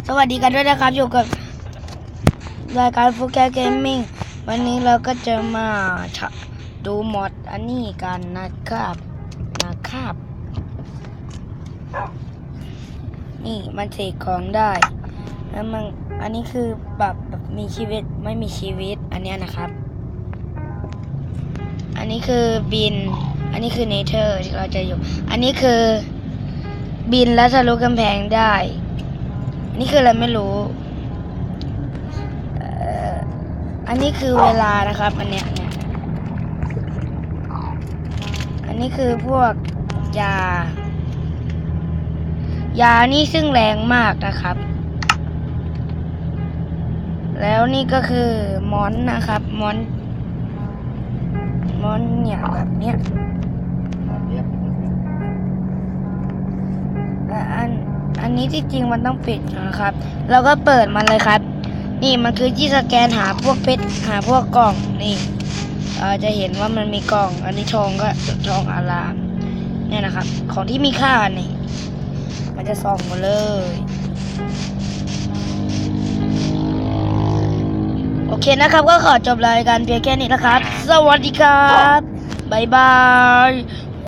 สวัสดีกันด้วยนะครับอยู่กับรายการฟูแกเกมมิ่งวันนี้เราก็จะมาดูมอดอันนี้กันนะครับนี่มันเสกของได้แล้วมันอันนี้คือแบบมีชีวิตไม่มีชีวิตอันนี้นะครับอันนี้คือบินอันนี้คือเนเธอร์ที่เราจะอยู่อันนี้คือบินและทะลุกำแพงได้อันนี้คืออะไรไม่รู้อันนี้คือเวลานะครับอันเนี้ยอันนี้คือพวกยานี่ซึ่งแรงมากนะครับแล้วนี่ก็คือมอนนะครับมอนเนี่ยแบบเนี้ยอันนี้ที่จริงมันต้องปิดนะครับเราก็เปิดมันเลยครับนี่มันคือที่สแกนหาพวกเพชรหาพวกกล่องนี่จะเห็นว่ามันมีกล่องอันนี้ทองก็ทองอารามเนี่ยนะครับของที่มีค่านี่มันจะส่องมาเลยโอเคนะครับก็ขอจบรายการเพียงแค่นี้นะครับสวัสดีครับบ๊ายบาย